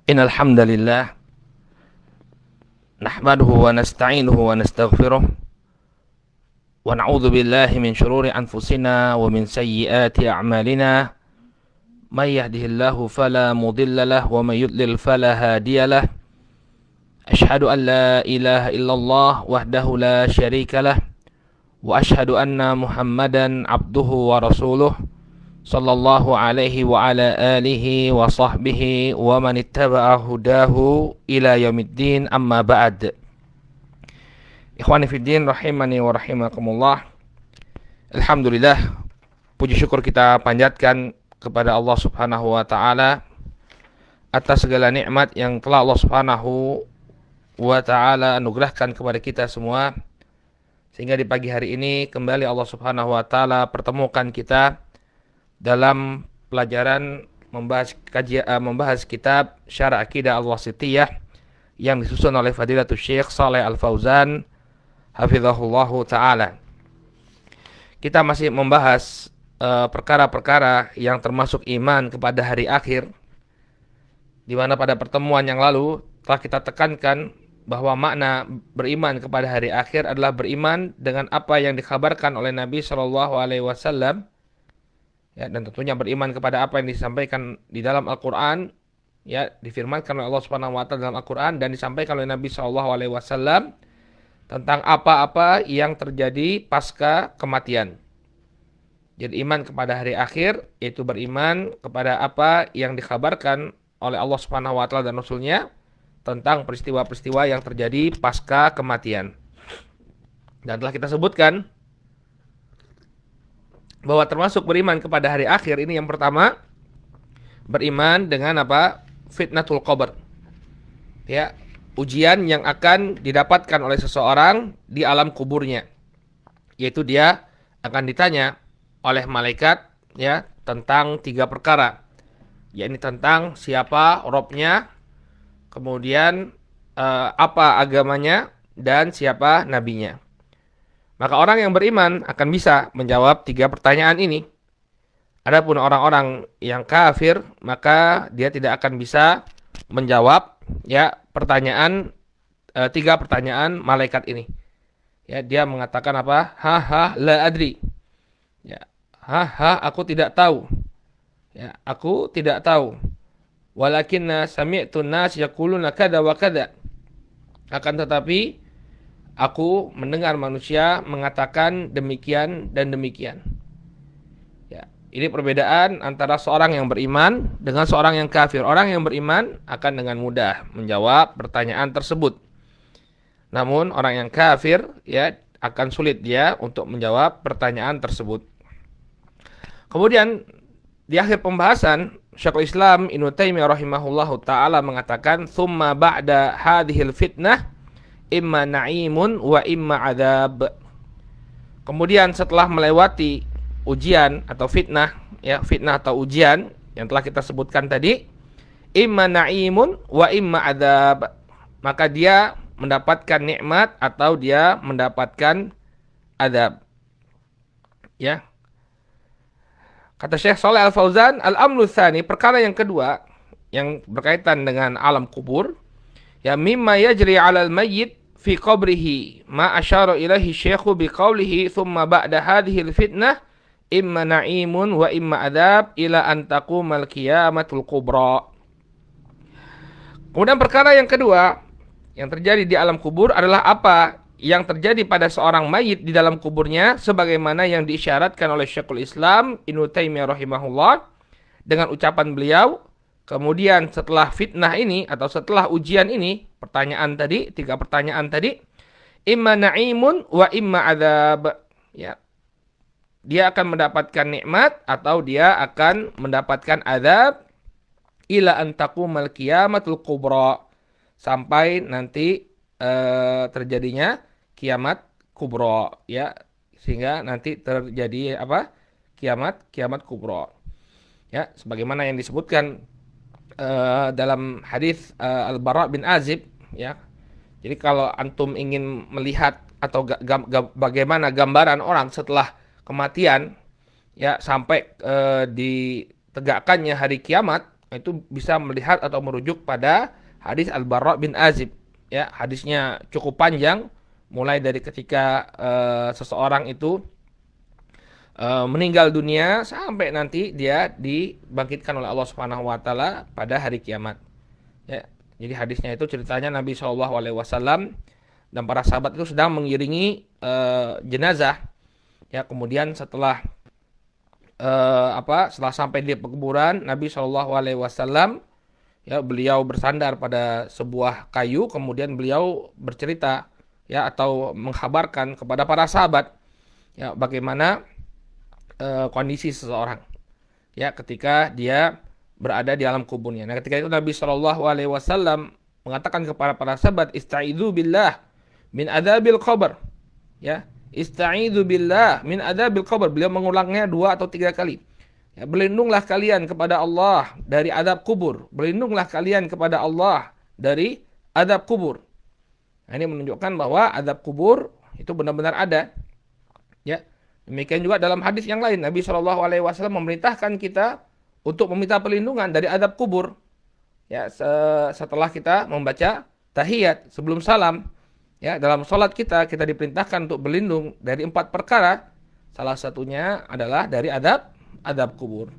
Innal hamdalillah nahmaduhu wa nasta'inuhu wa nastaghfiruh wa na'udzu billahi min shururi anfusina wa min sayyiati a'malina may yahdihillahu fala mudilla lahu wa may yudlil fala hadiya lahu asyhadu an la ilaha illallah wahdahu la syarika lah wa asyhadu anna Muhammadan abduhu wa rasuluh sallallahu alaihi wa ala alihi wa sahbihi wa man ittaba'a hudahu ila yaumiddin, amma ba'd. Ikhwani fiddin rahimani wa rahimakumullah. Alhamdulillah, puji syukur kita panjatkan kepada Allah Subhanahu wa taala atas segala nikmat yang telah Allah Subhanahu wa taala anugerahkan kepada kita semua, sehingga di pagi hari ini kembali Allah Subhanahu wa taala pertemukan kita dalam pelajaran membahas kitab Syarah Aqidah Al-Wasithiyah yang disusun oleh Fadilatul Syekh Shalih Al-Fauzan hafizahullahu taala. Kita masih membahas perkara-perkara yang termasuk iman kepada hari akhir, di mana pada pertemuan yang lalu telah kita tekankan bahwa makna beriman kepada hari akhir adalah beriman dengan apa yang dikabarkan oleh Nabi Shallallahu Alaihi Wasallam. Ya, dan tentunya beriman kepada apa yang disampaikan di dalam Al-Quran, ya, difirmankan oleh Allah Subhanahu wa taala dalam Al-Quran dan disampaikan oleh Nabi Shallallahu alaihi wasallam tentang apa-apa yang terjadi pasca kematian. Jadi iman kepada hari akhir yaitu beriman kepada apa yang dikabarkan oleh Allah Subhanahu wa taala dan Rasul-Nya tentang peristiwa-peristiwa yang terjadi pasca kematian. Dan telah kita sebutkan bahwa termasuk beriman kepada hari akhir ini yang pertama, beriman dengan apa? Fitnatul qabr. Ya, ujian yang akan didapatkan oleh seseorang di alam kuburnya. Yaitu dia akan ditanya oleh malaikat, ya, tentang 3 perkara. Yakni tentang siapa Robnya, kemudian apa agamanya, dan siapa nabinya. Maka orang yang beriman akan bisa menjawab 3 pertanyaan ini. Adapun orang-orang yang kafir, maka dia tidak akan bisa menjawab, ya, 3 pertanyaan malaikat ini. Ya, dia mengatakan apa? La adri. Ya, aku tidak tahu. Ya, aku tidak tahu. Walakinna sami'tu nas yaquluna kada wa kada. Akan tetapi aku mendengar manusia mengatakan demikian dan demikian. Ya, ini perbedaan antara seorang yang beriman dengan seorang yang kafir. Orang yang beriman akan dengan mudah menjawab pertanyaan tersebut. Namun orang yang kafir, ya, akan sulit dia untuk menjawab pertanyaan tersebut. Kemudian di akhir pembahasan, Syekhul Islam Ibnu Taimiyah rahimahullahu taala mengatakan, "Tsumma ba'da hadhil fitnah imma na'imun wa imma adzab." Kemudian setelah melewati ujian atau fitnah, ya, fitnah atau ujian yang telah kita sebutkan tadi, imma na'imun wa imma adzab, maka dia mendapatkan nikmat atau dia mendapatkan adzab. Ya. Kata Syekh Shalih Al-Fauzan, al-amru tsani, perkara yang kedua yang berkaitan dengan alam kubur, ya, mimma yajri 'alal mayyit fi qabrihi ma asyara ilaihi syekhu biqaulihi thumma ba'da hadhihi al-fitnah imma na'imun wa imma adzab ila an taqumal qiyamatul kubra. Kemudian perkara yang kedua yang terjadi di alam kubur adalah apa yang terjadi pada seorang mayit di dalam kuburnya, sebagaimana yang diisyaratkan oleh Syekhul Islam Ibnu Taimiyah rahimahullah dengan ucapan beliau, kemudian setelah fitnah ini atau setelah ujian ini, pertanyaan tadi, 3 pertanyaan tadi, imma na'imun wa imma adzab. Ya. Dia akan mendapatkan nikmat atau dia akan mendapatkan azab ila an taqumal qiyamatul kubra, sampai nanti terjadinya kiamat kubra, ya, sehingga nanti terjadi apa? Kiamat kubra. Ya, sebagaimana yang disebutkan dalam hadis Al-Bara bin Azib, ya. Jadi kalau antum ingin melihat atau bagaimana gambaran orang setelah kematian, ya, sampai ditegakkannya hari kiamat, itu bisa melihat atau merujuk pada hadis Al-Bara bin Azib. Ya, hadisnya cukup panjang, mulai dari ketika seseorang itu meninggal dunia sampai nanti dia dibangkitkan oleh Allah Subhanahu wa taala pada hari kiamat. Ya, jadi hadisnya itu ceritanya Nabi Shallallahu alaihi wasallam dan para sahabat itu sedang mengiringi jenazah. Ya, kemudian setelah setelah sampai di pekuburan, Nabi Shallallahu alaihi wasallam ya beliau bersandar pada sebuah kayu, kemudian beliau bercerita ya atau mengkhabarkan kepada para sahabat ya bagaimana kondisi seseorang ya ketika dia berada di alam kuburnya. Nah, ketika itu Nabi Shallallahu alaihi wasallam mengatakan kepada para sahabat, "Ista'idzu billah min adzabil qabr." Ya, "Ista'idzu billah min adzabil qabr." Beliau mengulangnya 2 atau 3 kali. Ya, berlindunglah kalian kepada Allah dari azab kubur. Berlindunglah kalian kepada Allah dari azab kubur. Nah, ini menunjukkan bahwa azab kubur itu benar-benar ada. Ya. Demikian juga dalam hadis yang lain, Nabi Shallallahu alaihi wasallam memerintahkan kita untuk meminta perlindungan dari azab kubur. Ya, setelah kita membaca tahiyat sebelum salam, ya, dalam salat kita diperintahkan untuk berlindung dari 4 perkara. Salah satunya adalah dari azab kubur.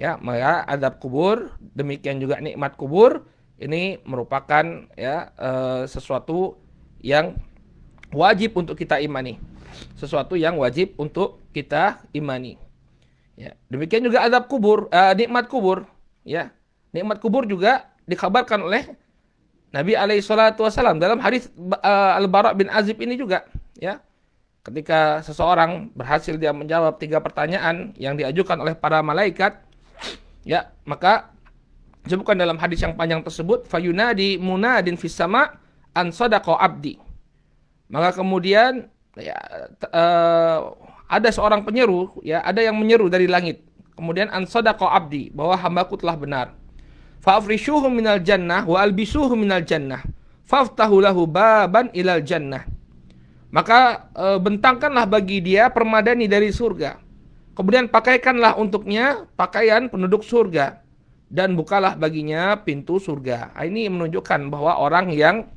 Ya, maka azab kubur, demikian juga nikmat kubur, ini merupakan ya sesuatu yang wajib untuk kita imani. Sesuatu yang wajib untuk kita imani. Ya, demikian juga azab kubur, nikmat kubur, ya. Nikmat kubur juga dikabarkan oleh Nabi alaihi salatu wasallam dalam hadis Al-Bara bin Azib ini juga, ya. Ketika seseorang berhasil dia menjawab 3 pertanyaan yang diajukan oleh para malaikat, ya, maka disebutkan dalam hadis yang panjang tersebut, fayunadi munadin fis sama an sadaqa abdi. Maka kemudian ya, ada seorang penyeru, ya, ada yang menyeru dari langit. Kemudian an sadaqa abdi, bahwa hambaku telah benar. Fa'afrishuhu minal jannah wa albisuhu minal jannah. Faftahu lahu baban ilal jannah. Maka bentangkanlah bagi dia permadani dari surga. Kemudian pakaikanlah untuknya pakaian penduduk surga dan bukalah baginya pintu surga. Ini menunjukkan bahwa orang yang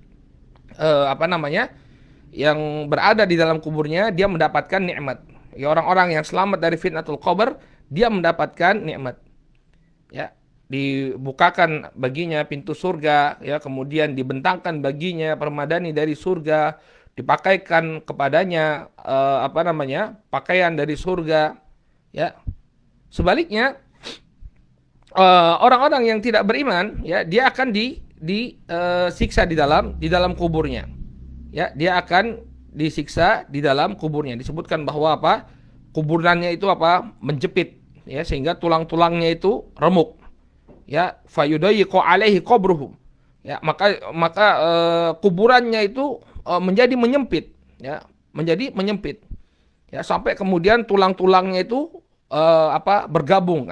yang berada di dalam kuburnya dia mendapatkan nikmat. Ya, orang-orang yang selamat dari fitnatul qabr, dia mendapatkan nikmat. Ya, dibukakan baginya pintu surga, ya, kemudian dibentangkan baginya permadani dari surga, dipakaikan kepadanya pakaian dari surga. Ya. Sebaliknya orang-orang yang tidak beriman, ya, dia akan disiksa di dalam kuburnya. Ya, dia akan disiksa di dalam kuburnya. Disebutkan bahwa kuburannya itu menjepit, ya, sehingga tulang-tulangnya itu remuk. Ya, fayudayyiqu alaihi qabruhum. Ya, maka kuburannya itu menjadi menyempit, ya, menjadi menyempit. Ya, sampai kemudian tulang-tulangnya itu bergabung,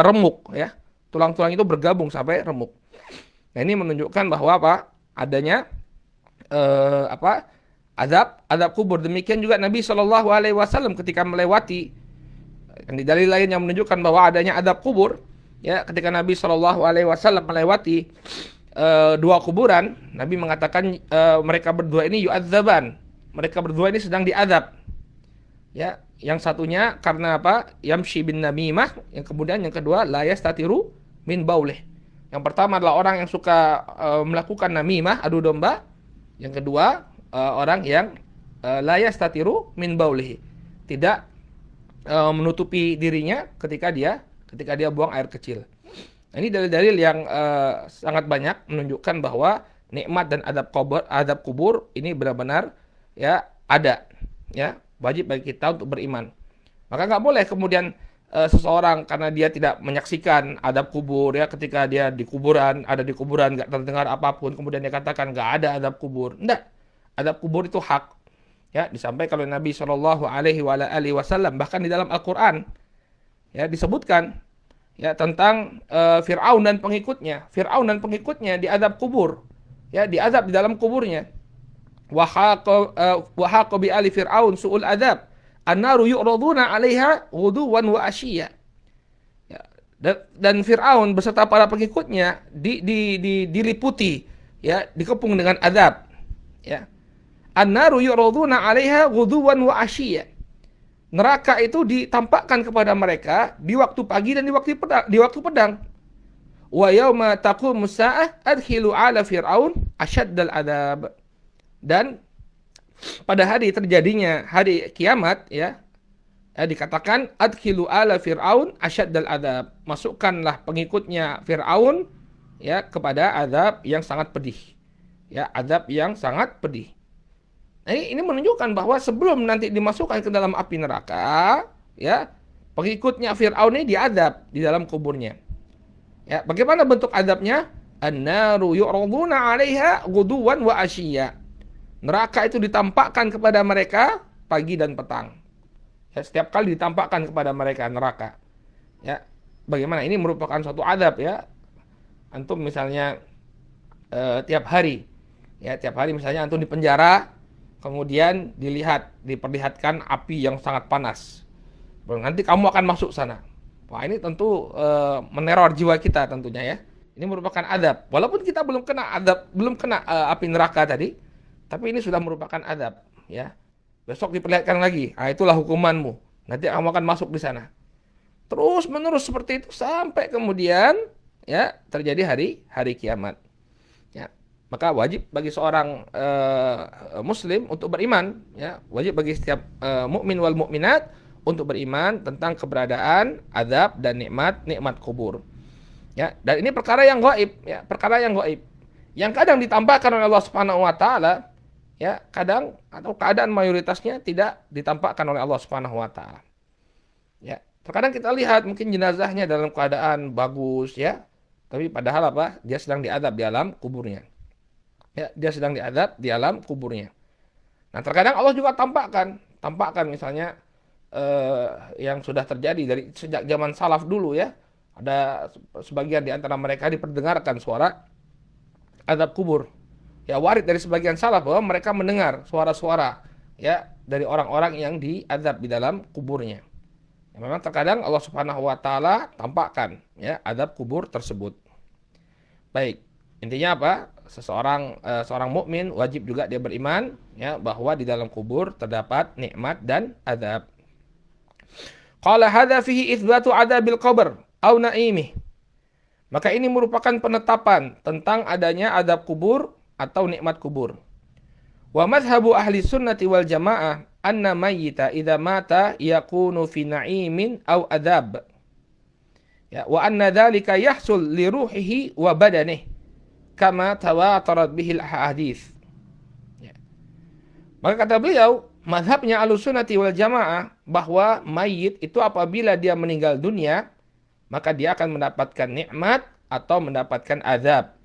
remuk, ya. Tulang-tulang itu bergabung sampai remuk. Nah, ini menunjukkan bahwa adanya azab kubur. Demikian juga Nabi Shallallahu alaihi wasallam ketika melewati, yang di dalil lain yang menunjukkan bahwa adanya azab kubur, ya, ketika Nabi Shallallahu alaihi wasallam melewati 2 kuburan, Nabi mengatakan mereka berdua ini yu'adzaban. Mereka berdua ini sedang diazab. Ya, yang satunya karena yamshi bin namimah, yang kemudian yang kedua la yastatiru min baulih. Yang pertama adalah orang yang suka melakukan namimah, adu domba. Yang kedua, orang yang la yastatiru min baulihi, tidak menutupi dirinya ketika dia buang air kecil. Nah, ini dalil-dalil yang sangat banyak menunjukkan bahwa nikmat dan azab kubur ini benar-benar, ya, ada, ya, wajib bagi kita untuk beriman. Maka nggak boleh kemudian seseorang karena dia tidak menyaksikan azab kubur, ya, ketika dia di kuburan nggak terdengar apapun, kemudian dia katakan nggak ada azab kubur. Enggak, azab kubur itu hak, ya, disampaikan oleh Nabi Shallallahu alaihi wasallam. Bahkan di dalam Al-Quran, ya, disebutkan, ya, tentang Fir'aun dan pengikutnya diazab kubur, ya, diazab di dalam kuburnya. Wa haqa bi ali fir'aun su'ul azab. An-naru yu'raduna 'alaiha ghuduwan wa ashiya. Ya, Dan Fir'aun beserta para pengikutnya diliputi, ya, dikepung dengan azab, ya. An-naru yu'raduna 'alaiha ghuduwan wa 'ashiyya. Neraka itu ditampakkan kepada mereka di waktu pagi dan di waktu pedang. Wa yauma taqumus saa'ah adkhilu 'ala fir'aun asyaddal adzab. Dan pada hari terjadinya hari kiamat, ya, dikatakan adkhilu ala fir'aun asyaddal adzab. Masukkanlah pengikutnya Fir'aun, ya, kepada azab yang sangat pedih. Ya, azab yang sangat pedih. Nah, ini menunjukkan bahwa sebelum nanti dimasukkan ke dalam api neraka, ya, pengikutnya Fir'aun ini diazab di dalam kuburnya. Ya, bagaimana bentuk azabnya? An-naru yu'raduna 'alaiha ghuduwan wa 'ashiyya. Neraka itu ditampakkan kepada mereka pagi dan petang. Ya, setiap kali ditampakkan kepada mereka neraka. Ya, bagaimana ini merupakan suatu adab, ya. Antum misalnya tiap hari, ya, tiap hari misalnya antum di penjara, kemudian diperlihatkan api yang sangat panas. Nanti kamu akan masuk sana. Wah, ini tentu meneror jiwa kita tentunya, ya. Ini merupakan adab. Walaupun kita belum kena adab, belum kena api neraka tadi, tapi ini sudah merupakan adab, ya. Besok diperlihatkan lagi, itulah hukumanmu. Nanti kamu akan masuk di sana. Terus menerus seperti itu sampai kemudian, ya, terjadi hari kiamat. Ya, maka wajib bagi seorang muslim untuk beriman, ya, wajib bagi setiap mukmin wal mukminat untuk beriman tentang keberadaan azab dan nikmat kubur. Ya, dan ini perkara yang gaib, ya, perkara yang gaib. Yang kadang ditampakkan oleh Allah Subhanahu wa taala, ya, kadang atau keadaan mayoritasnya tidak ditampakkan oleh Allah Subhanahu wa taala. Ya, terkadang kita lihat mungkin jenazahnya dalam keadaan bagus, ya, tapi padahal apa? Dia sedang diazab di alam kuburnya. Ya, dia sedang diazab di alam kuburnya. Nah, terkadang Allah juga tampakkan misalnya yang sudah terjadi dari sejak zaman salaf dulu, ya. Ada sebagian di antara mereka diperdengarkan suara azab kubur. Ya, warid dari sebagian salaf bahwa mereka mendengar suara-suara, ya, dari orang-orang yang diazab di dalam kuburnya. Ya, memang terkadang Allah Subhanahu wa taala tampakkan, ya, azab kubur tersebut. Baik, intinya apa? Seorang mukmin wajib juga dia beriman, ya, bahwa di dalam kubur terdapat nikmat dan azab. Qala hadza fihi itsbatu adzabil qabr au na'imih. Maka ini merupakan penetapan tentang adanya azab kubur atau nikmat kubur. Wa madhhabu ahli sunnati wal jamaah anna mayyita idza mata yakunu fi na'imin aw adzab. Ya, wa anna dzalika yahsul li ruhihi wa badanihi kama tawatarat bihi al-ahadits. Ya. Maka kata beliau, mazhabnya Ahlussunnati wal Jamaah bahwa mayit itu apabila dia meninggal dunia, maka dia akan mendapatkan nikmat atau mendapatkan azab.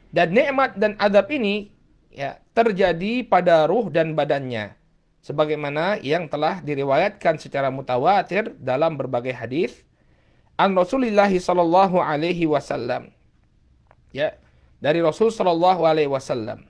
Dan nikmat dan azab ini, ya, terjadi pada ruh dan badannya, sebagaimana yang telah diriwayatkan secara mutawatir dalam berbagai hadis an Rasulullah sallallahu alaihi wasallam. Ya, dari Rasul sallallahu alaihi wasallam.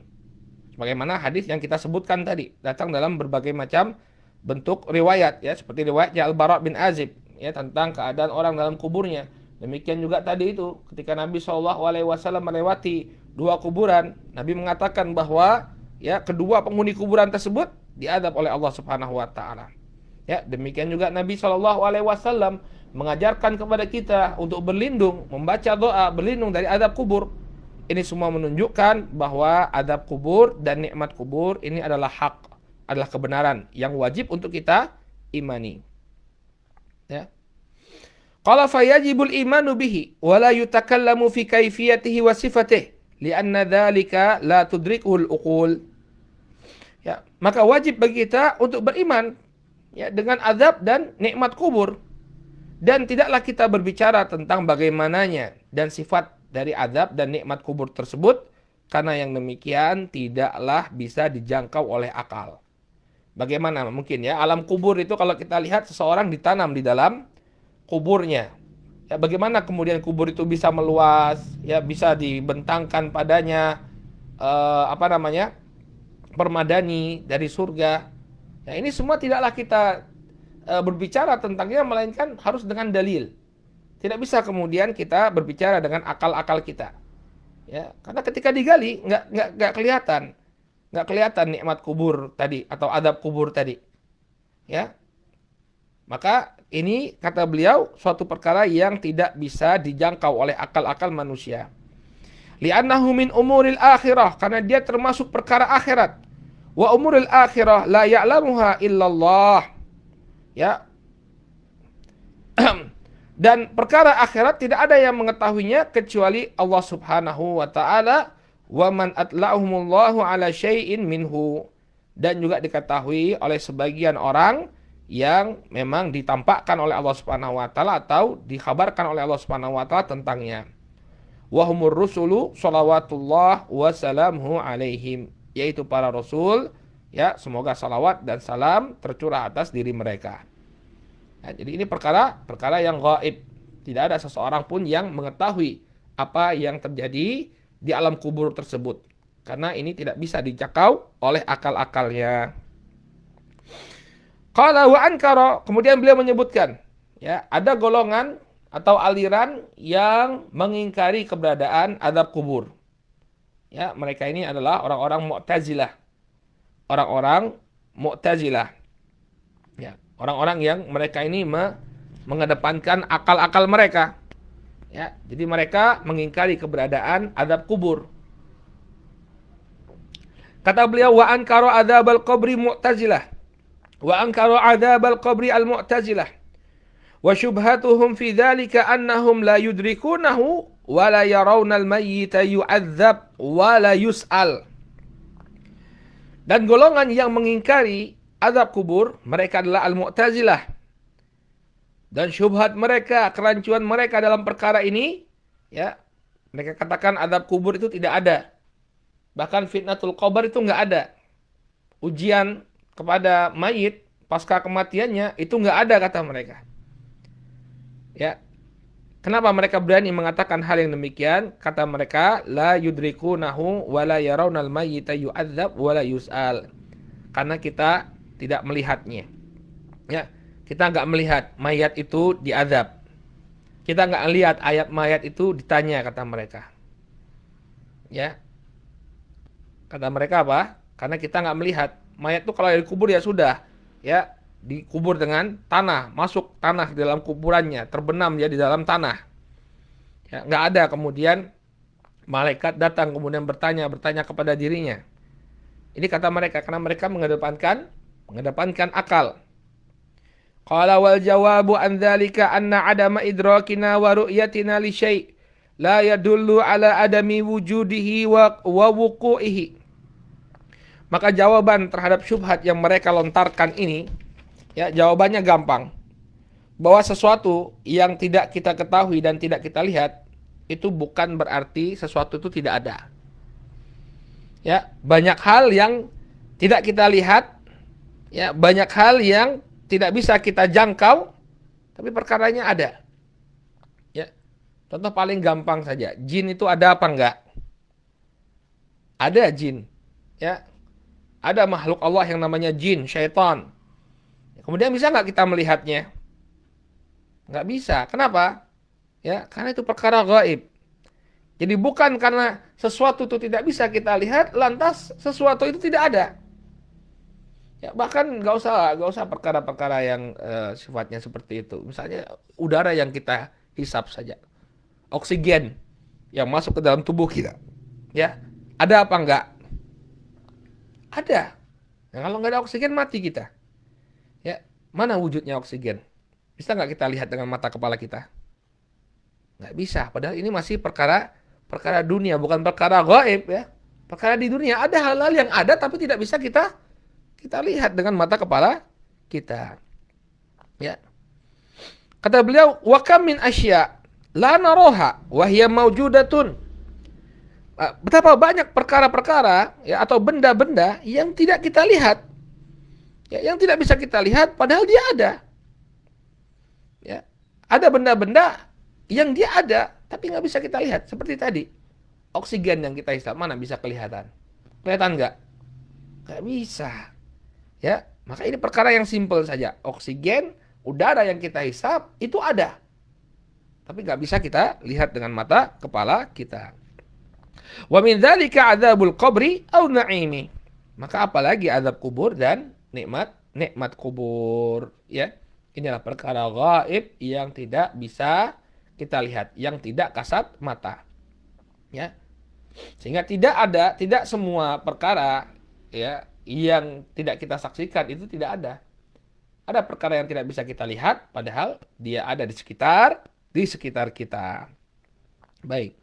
Bagaimana hadis yang kita sebutkan tadi, datang dalam berbagai macam bentuk riwayat, ya, seperti riwayatnya Al-Bara' bin Azib, ya, tentang keadaan orang dalam kuburnya. Demikian juga tadi itu ketika Nabi sallallahu alaihi wasallam melewati dua kuburan, Nabi mengatakan bahwa, ya, kedua penghuni kuburan tersebut diazab oleh Allah Subhanahu wa taala. Ya, demikian juga Nabi sallallahu alaihi wasallam mengajarkan kepada kita untuk berlindung, membaca doa berlindung dari azab kubur. Ini semua menunjukkan bahwa azab kubur dan nikmat kubur ini adalah hak, adalah kebenaran yang wajib untuk kita imani. Ya. Qala fayajibul imanu bihi wa la yutakallamu fi kaifiyatihi wa sifatihi li'anna dzalika la tudrikuhul uqul. Ya, maka wajib bagi kita untuk beriman, ya, dengan azab dan nikmat kubur, dan tidaklah kita berbicara tentang bagaimananya dan sifat dari azab dan nikmat kubur tersebut, karena yang demikian tidaklah bisa dijangkau oleh akal. Bagaimana mungkin, ya, alam kubur itu kalau kita lihat seseorang ditanam di dalam kuburnya, ya, bagaimana kemudian kubur itu bisa meluas, ya, bisa dibentangkan padanya permadani dari surga. Ya, ini semua tidaklah kita berbicara tentangnya, melainkan harus dengan dalil. tidak bisa kemudian kita berbicara dengan akal-akal kita. Ya, karena ketika digali nggak kelihatan, nggak kelihatan nikmat kubur tadi atau adab kubur tadi. Ya, maka ini kata beliau suatu perkara yang tidak bisa dijangkau oleh akal-akal manusia. Li'annahu min umuril akhirah, karena dia termasuk perkara akhirat. Wa umuril akhirah la ya'lamuha illallah. Ya. Dan perkara akhirat tidak ada yang mengetahuinya kecuali Allah Subhanahu wa taala. Wa man atla'ahumullahu ala syai'in minhu. Dan juga diketahui oleh sebagian orang yang memang ditampakkan oleh Allah Subhanahu wa taala atau dikhabarkan oleh Allah Subhanahu wa taala tentangnya. Wahumur rusulu salawatullah wasalamuhu alaihim, yaitu para rasul, ya, semoga salawat dan salam tercurah atas diri mereka. Nah, jadi ini perkara yang gaib. Tidak ada seseorang pun yang mengetahui apa yang terjadi di alam kubur tersebut, karena ini tidak bisa dijangkau oleh akal-akalnya. Qala wa ankara, kemudian beliau menyebutkan, ya, ada golongan atau aliran yang mengingkari keberadaan azab kubur. Ya, mereka ini adalah orang-orang Mu'tazilah. Orang-orang Mu'tazilah. Ya, orang-orang yang mereka ini mengedepankan akal-akal mereka. Ya, jadi mereka mengingkari keberadaan azab kubur. Kata beliau, wa ankaru adzabal qabri Mu'tazilah. Wa ankaru adzabal qabri al-Mu'tazilah. Wa syubhatuhum fi dzalika annahum la yudrikunahu wa la yarawna al-mayyita yu'adzab wa la yus'al. Dan golongan yang mengingkari azab kubur, mereka adalah al-Mu'tazilah. Dan syubhat mereka, kerancuan mereka dalam perkara ini, ya, mereka katakan azab kubur itu tidak ada. Bahkan fitnatul qabr itu enggak ada. Ujian kepada mayit pasca kematiannya itu enggak ada, kata mereka. Ya, kenapa mereka berani mengatakan hal yang demikian? Kata mereka, la yudrikunahu wa la yarawnal mayyita yu'adzab wa la yus'al. Karena kita tidak melihatnya. Ya, kita enggak melihat mayat itu diazab. Kita enggak lihat ayat mayat itu ditanya, kata mereka. Ya. Kata mereka apa? Karena kita enggak melihat. Mayat itu kalau dikubur ya sudah, ya, dikubur dengan tanah, masuk tanah di dalam kuburannya, terbenam dia di dalam tanah. Ya, nggak ada kemudian malaikat datang kemudian bertanya kepada dirinya. Ini kata mereka karena mereka mengedepankan akal. Qala wal jawabu an dzalika anna adama idrakina wa ru'yatina li syai' la yadullu ala adami wujudihi wa wuqu'ihi. Maka jawaban terhadap syubhat yang mereka lontarkan ini, ya, jawabannya gampang. Bahwa sesuatu yang tidak kita ketahui dan tidak kita lihat itu bukan berarti sesuatu itu tidak ada. Ya, banyak hal yang tidak kita lihat, ya, banyak hal yang tidak bisa kita jangkau, tapi perkaranya ada. Ya. Contoh paling gampang saja, jin itu ada apa enggak? Ada jin. Ya. Ada makhluk Allah yang namanya jin, syaitan. Kemudian bisa nggak kita melihatnya? Nggak bisa. Kenapa? Ya, karena itu perkara gaib. Jadi bukan karena sesuatu itu tidak bisa kita lihat, lantas sesuatu itu tidak ada. Ya, bahkan nggak usah perkara-perkara yang sifatnya seperti itu. Misalnya udara yang kita hisap saja, oksigen yang masuk ke dalam tubuh kita. Ya, ada apa enggak? Ada. Nah, kalau nggak ada oksigen mati kita. Ya, mana wujudnya oksigen? Bisa nggak kita lihat dengan mata kepala kita? Nggak bisa. Padahal ini masih perkara dunia, bukan perkara gaib, ya. Perkara di dunia ada hal-hal yang ada tapi tidak bisa kita lihat dengan mata kepala kita. Ya. Kata beliau, wa kam min asya la naroha wa hiya maujudatun. Betapa banyak perkara-perkara, ya, atau benda-benda yang tidak kita lihat, ya, yang tidak bisa kita lihat padahal dia ada. Ya, ada benda-benda yang dia ada tapi nggak bisa kita lihat, seperti tadi oksigen yang kita hisap, mana bisa kelihatan? Kelihatan nggak? Nggak bisa. Ya, maka ini perkara yang simpel saja. Oksigen, udara yang kita hisap itu ada. Tapi nggak bisa kita lihat dengan mata kepala kita. Wa min dzalika adzabul qabri au na'imi. Maka apalagi azab kubur dan nikmat kubur, ya. Inilah perkara gaib yang tidak bisa kita lihat, yang tidak kasat mata. Ya. Sehingga tidak semua perkara, ya, yang tidak kita saksikan itu tidak ada. Ada perkara yang tidak bisa kita lihat padahal dia ada di sekitar kita. Baik.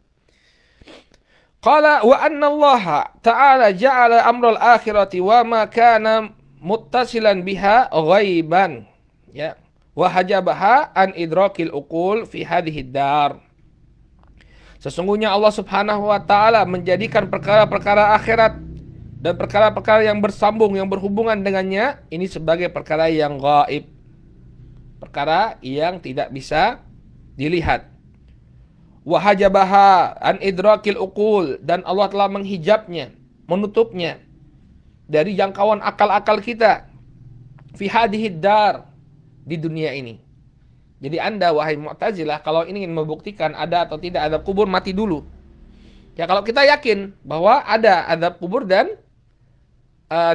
Qala wa anna Allah ta'ala ja'ala amral akhirati wa ma kana muttasilan biha ghaiban, ya, wa hajabaha an idrakil uqul fi hadhihi dar. Sesungguhnya Allah Subhanahu wa taala menjadikan perkara-perkara akhirat dan perkara-perkara yang bersambung, yang berhubungan dengannya ini sebagai perkara yang gaib. Perkara yang tidak bisa dilihat. Wahajabaha an idrakil uqul, dan Allah telah menghijabnya, menutupnya dari jangkauan akal-akal kita fi hadhihi dar, di dunia ini. Jadi Anda wahai Mu'tazilah kalau ingin membuktikan ada atau tidak azab kubur, mati dulu. Ya, kalau kita yakin bahwa ada azab kubur dan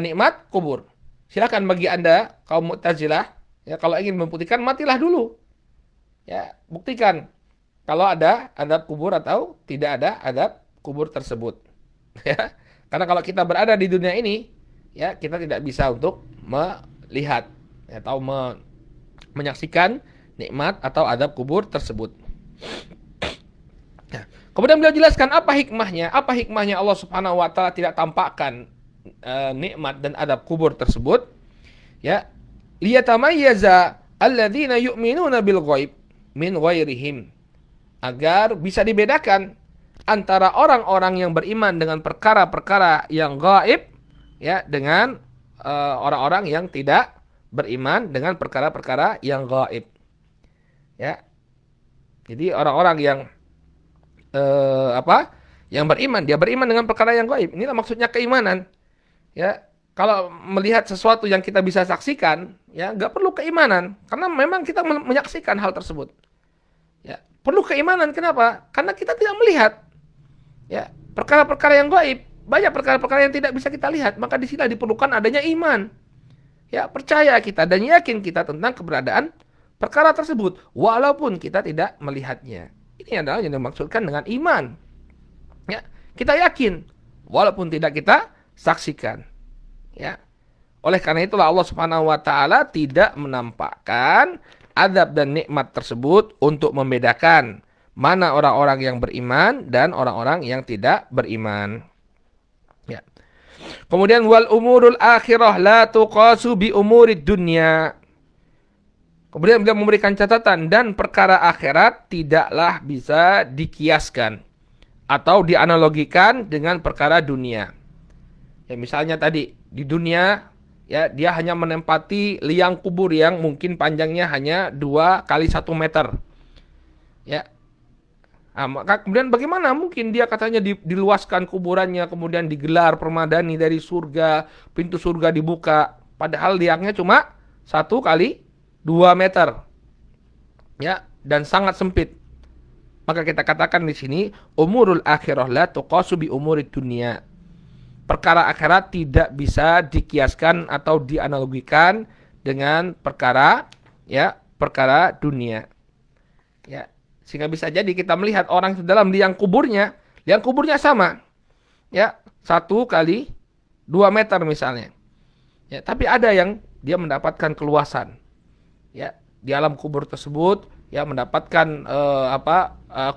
nikmat kubur, silakan bagi Anda kaum Mu'tazilah, ya, kalau ingin membuktikan matilah dulu. Ya, buktikan kalau ada azab kubur atau tidak ada azab kubur tersebut. Ya. Karena kalau kita berada di dunia ini, ya, kita tidak bisa untuk melihat, ya, atau menyaksikan nikmat atau azab kubur tersebut. Ya. Kemudian beliau jelaskan apa hikmahnya. Apa hikmahnya Allah Subhanahu wa taala tidak tampakkan nikmat dan azab kubur tersebut? Ya, liyatamayyaza alladzina yu'minuna bil ghaib min ghairihim, agar bisa dibedakan antara orang-orang yang beriman dengan perkara-perkara yang gaib, ya, dengan orang-orang yang tidak beriman dengan perkara-perkara yang gaib. Ya. Jadi orang-orang yang yang beriman, dia beriman dengan perkara yang gaib. Inilah maksudnya keimanan. Ya, kalau melihat sesuatu yang kita bisa saksikan, ya, nggak perlu keimanan, karena memang kita menyaksikan hal tersebut. Ya, perlu keimanan. Kenapa? Karena kita tidak melihat. Ya, perkara-perkara yang gaib, banyak perkara-perkara yang tidak bisa kita lihat, maka di sini diperlukan adanya iman. Ya, percaya kita dan yakin kita tentang keberadaan perkara tersebut walaupun kita tidak melihatnya. Ini adalah yang dimaksudkan dengan iman. Ya, kita yakin walaupun tidak kita saksikan. Ya. Oleh karena itulah Allah Subhanahu wa taala tidak menampakkan azab dan nikmat tersebut untuk membedakan mana orang-orang yang beriman dan orang-orang yang tidak beriman. Ya. Kemudian wal umurul akhirah la tuqasu bi umurid dunya. Kemudian beliau memberikan catatan, dan perkara akhirat tidaklah bisa dikiaskan atau dianalogikan dengan perkara dunia. Ya, misalnya tadi di dunia, ya, dia hanya menempati liang kubur yang mungkin panjangnya hanya 2 kali 1 meter. Ya. Nah, maka kemudian bagaimana mungkin dia katanya diluaskan kuburannya, kemudian digelar permadani dari surga, pintu surga dibuka, padahal liangnya cuma 1 kali 2 meter. Ya, dan sangat sempit. Maka kita katakan di sini umurul akhirah la tuqasu bi umurid dunya. Perkara akhirat tidak bisa dikiaskan atau dianalogikan dengan perkara, ya, perkara dunia. Ya, sehingga bisa jadi kita melihat orang dalam liang kuburnya sama. Ya, 1 kali 2 meter misalnya. Ya, tapi ada yang dia mendapatkan keluasan. Ya, di alam kubur tersebut, ya, mendapatkan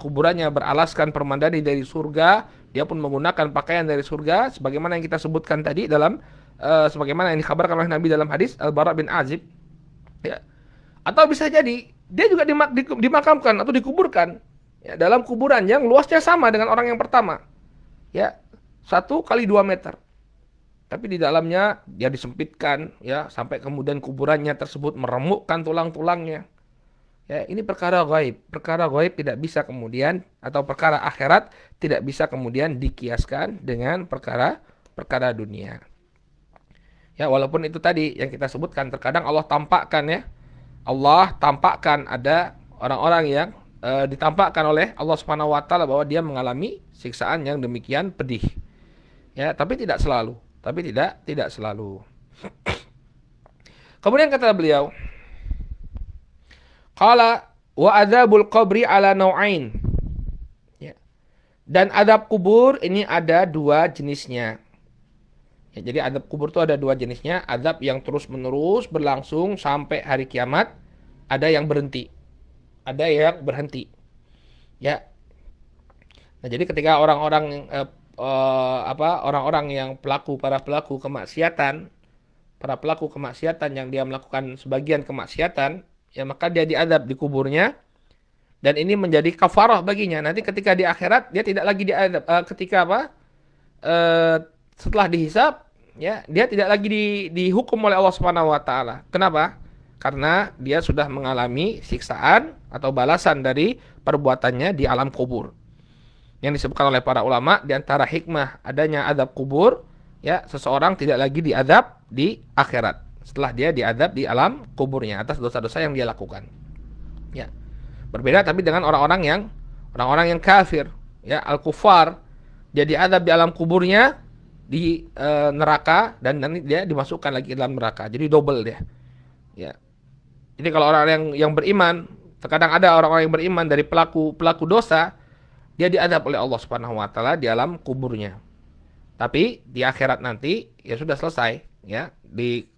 kuburannya beralaskan permadani dari surga. Dia pun menggunakan pakaian dari surga, sebagaimana yang kita sebutkan tadi dalam sebagaimana yang dikabarkan oleh Nabi dalam hadis Al-Bara bin Azib. Ya. Atau bisa jadi dia juga dimakamkan atau dikuburkan, ya, dalam kuburan yang luasnya sama dengan orang yang pertama. Ya, 1 kali 2 meter. Tapi di dalamnya dia disempitkan, ya, sampai kemudian kuburannya tersebut meremukkan tulang-tulangnya. Ya, ini perkara gaib. Perkara gaib tidak bisa kemudian, atau perkara akhirat tidak bisa kemudian dikiaskan dengan perkara dunia. Ya, walaupun itu tadi yang kita sebutkan, terkadang Allah tampakkan, ya. Allah tampakkan ada orang-orang yang ditampakkan oleh Allah Subhanahu wa taala bahwa dia mengalami siksaan yang demikian pedih. Ya, tapi tidak selalu. Tapi tidak selalu. Kemudian kata beliau, qala wa adzabul qabri ala nau'ain. Ya. Dan adab kubur ini ada dua jenisnya. Ya, jadi adab kubur itu ada dua jenisnya, adab yang terus-menerus berlangsung sampai hari kiamat, ada yang berhenti. Ada yang berhenti. Ya. Nah, jadi ketika orang-orang orang-orang yang para pelaku kemaksiatan yang dia melakukan sebagian kemaksiatan, ya maka dia diadab di kuburnya dan ini menjadi kafarah baginya. Nanti ketika di akhirat dia tidak lagi diadab setelah dihisab, ya dia tidak lagi dihukum oleh Allah Subhanahu wa taala. Kenapa? Karena dia sudah mengalami siksaan atau balasan dari perbuatannya di alam kubur. Yang disebutkan oleh para ulama di antara hikmah adanya adab kubur, ya seseorang tidak lagi diadab di akhirat setelah dia diadab di alam kuburnya atas dosa-dosa yang dia lakukan. Ya. Berbeda tapi dengan orang-orang yang kafir, ya al-kufar, dia diadab di alam kuburnya di neraka dan nanti dia dimasukkan lagi ke dalam neraka. Jadi double dia. Ya. Jadi kalau orang yang beriman, terkadang ada orang-orang yang beriman dari pelaku dosa, dia diadab oleh Allah Subhanahu wa taala di alam kuburnya. Tapi di akhirat nanti ya sudah selesai, ya.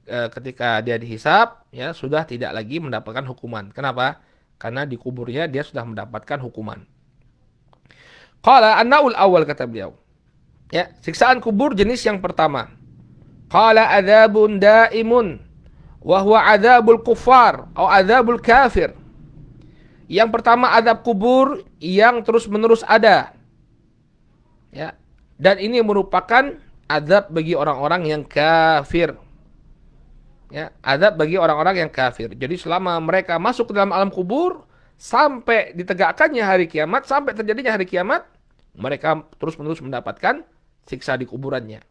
Ketika dia dihisab, ya sudah tidak lagi mendapatkan hukuman. Kenapa? Karena di kuburnya dia sudah mendapatkan hukuman. Qala an-naul awal, kata beliau. Ya, siksaan kubur jenis yang pertama. Qala adzabun daimun wa huwa adzabul kuffar atau adzabul kafir. Yang pertama adab kubur yang terus-menerus ada. Ya. Dan ini merupakan adab bagi orang-orang yang kafir. Ya, adab bagi orang-orang yang kafir. Jadi selama mereka masuk ke dalam alam kubur sampai ditegakkannya hari kiamat, sampai terjadinya hari kiamat, mereka terus-menerus mendapatkan siksa di kuburannya.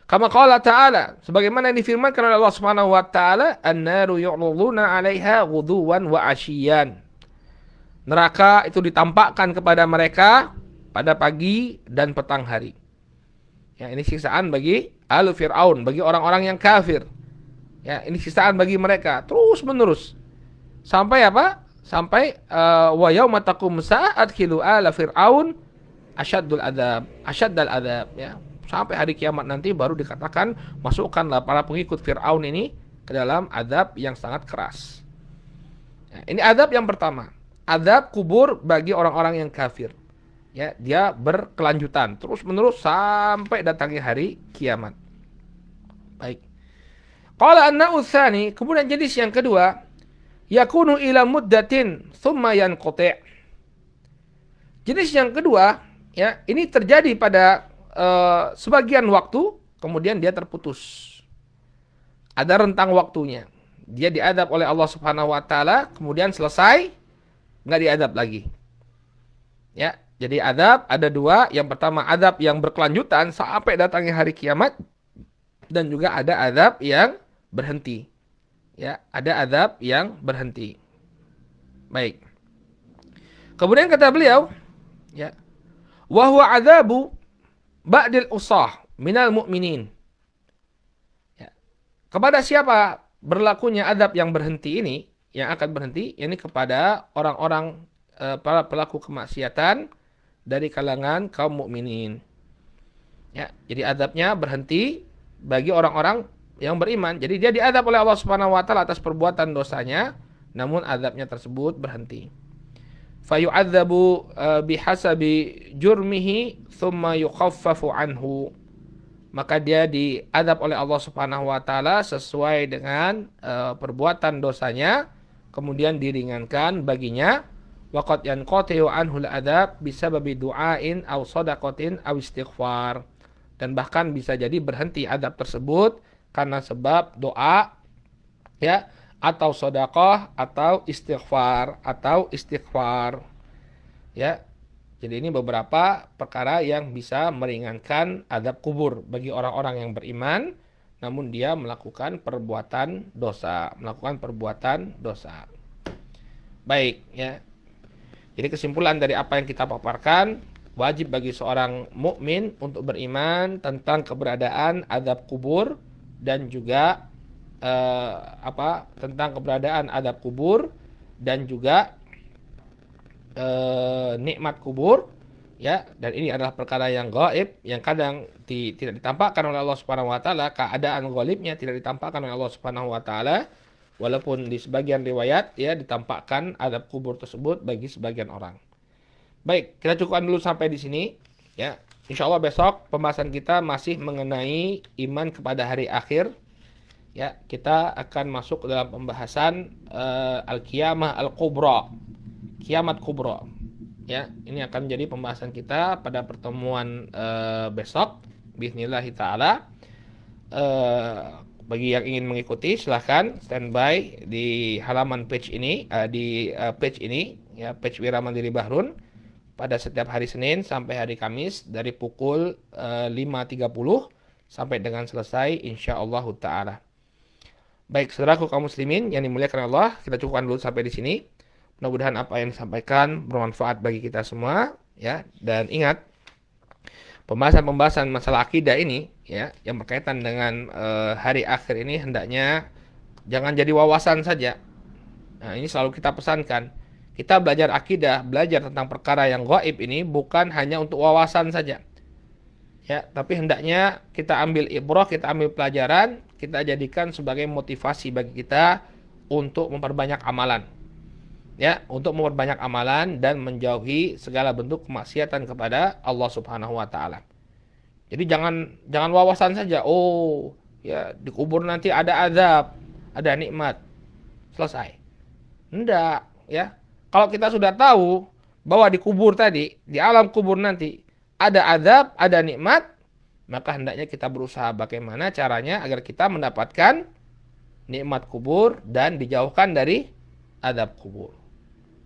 Kama qala ta'ala, sebagaimana yang difirmankan oleh Allah Subhanahu wa taala, an-naru yu'raduna 'alaiha ghuduwan wa 'ashiyyan. Neraka itu ditampakkan kepada mereka pada pagi dan petang hari. Ya, ini siksaan bagi ahlu Fir'aun, bagi orang-orang yang kafir. Ya, ini siksaan bagi mereka terus-menerus. Sampai apa? Sampai wa yauma taqum sa'at khilu ala fir'aun asyaddul adab, ya. Sampai hari kiamat nanti baru dikatakan masukkanlah para pengikut Fir'aun ini ke dalam adab yang sangat keras. Ya, ini adab yang pertama. Adab kubur bagi orang-orang yang kafir. Ya, dia berkelanjutan terus-menerus sampai datangnya hari kiamat. Baik. Qala an-na'u tsani, kemudian jenis yang kedua, yakunu ila muddatin thumma yanqati'. Jenis yang kedua, ya, ini terjadi pada sebagian waktu, kemudian dia terputus. Ada rentang waktunya. Dia diadab oleh Allah Subhanahu wa taala, kemudian selesai, enggak diadab lagi. Ya, jadi adab ada dua. Yang pertama adab yang berkelanjutan sampai datangnya hari kiamat, dan juga ada adab yang berhenti. Ya, ada adab yang berhenti. Baik. Kemudian kata beliau, ya, wa huwa adzabu ba'dil usah minal mu'minin. Ya. Kepada siapa berlakunya adab yang berhenti ini, yang akan berhenti, ini kepada orang-orang para pelaku kemaksiatan dari kalangan kaum mukminin. Ya, jadi adabnya berhenti bagi orang-orang yang beriman. Jadi dia diadab oleh Allah Subhanahu wa taala atas perbuatan dosanya, namun adabnya tersebut berhenti. Fayu'adzabu bihasabi jurmihi thumma yukhaffafu anhu. Maka dia diadab oleh Allah Subhanahu wa taala sesuai dengan perbuatan dosanya, kemudian diringankan baginya. Waqad yanqati'u anhu al-adab bisababi du'ain aw shadaqatin aw istighfar. Dan bahkan bisa jadi berhenti adab tersebut karena sebab doa, ya, atau sedekah atau istighfar ya. Jadi ini beberapa perkara yang bisa meringankan adab kubur bagi orang-orang yang beriman namun dia melakukan perbuatan dosa. Baik, ya. Jadi kesimpulan dari apa yang kita paparkan, wajib bagi seorang mukmin untuk beriman tentang keberadaan azab kubur dan juga tentang keberadaan azab kubur dan juga nikmat kubur, ya. Dan ini adalah perkara yang gaib, yang kadang tidak ditampakkan oleh Allah Subhanahu wa taala. Keadaan gaibnya tidak ditampakkan oleh Allah Subhanahu wa taala, walaupun di sebagian riwayat ya ditampakkan azab kubur tersebut bagi sebagian orang. Baik, kita cukupkan dulu sampai di sini, ya. Insyaallah besok pembahasan kita masih mengenai iman kepada hari akhir. Ya, kita akan masuk ke dalam pembahasan al-qiyamah al-kubra, kiamat kubra. Ya, ini akan menjadi pembahasan kita pada pertemuan besok bismillah taala. Bagi yang ingin mengikuti silahkan standby di halaman page ini, page ini ya, page Wira Mandiri Bahrun pada setiap hari Senin sampai hari Kamis dari pukul 5.30 sampai dengan selesai insyaallah taala. Baik, saudaraku kaum muslimin yang dimuliakan Allah, kita cukupkan dulu sampai di sini. Mudah-mudahan apa yang disampaikan bermanfaat bagi kita semua, ya. Dan ingat, pembahasan masalah akidah ini, ya, yang berkaitan dengan hari akhir ini hendaknya jangan jadi wawasan saja. Nah, ini selalu kita pesankan. Kita belajar akidah, belajar tentang perkara yang gaib ini bukan hanya untuk wawasan saja. Ya, tapi hendaknya kita ambil ibrah, kita ambil pelajaran, kita jadikan sebagai motivasi bagi kita untuk memperbanyak amalan. Ya, untuk memperbanyak amalan dan menjauhi segala bentuk kemaksiatan kepada Allah Subhanahu wa taala. Jadi jangan wawasan saja. Oh, ya di kubur nanti ada azab, ada nikmat. Selesai. Enggak, ya. Kalau kita sudah tahu bahwa di kubur tadi, di alam kubur nanti ada azab, ada nikmat, maka hendaknya kita berusaha bagaimana caranya agar kita mendapatkan nikmat kubur dan dijauhkan dari azab kubur.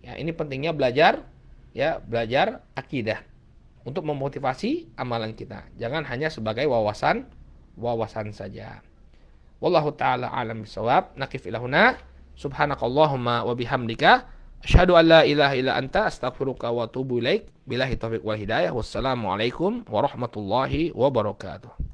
Ya, ini pentingnya belajar, ya, belajar akidah untuk memotivasi amalan kita. Jangan hanya sebagai wawasan saja. Wallahu taala alam bisawab. Naqif ilahuna. Subhanakallahumma wa bihamdika asyhadu an la ilaha illa anta astaghfiruka wa atubu ilaik. Billahi taufiq wal hidayah. Wassalamualaikum warahmatullahi wabarakatuh.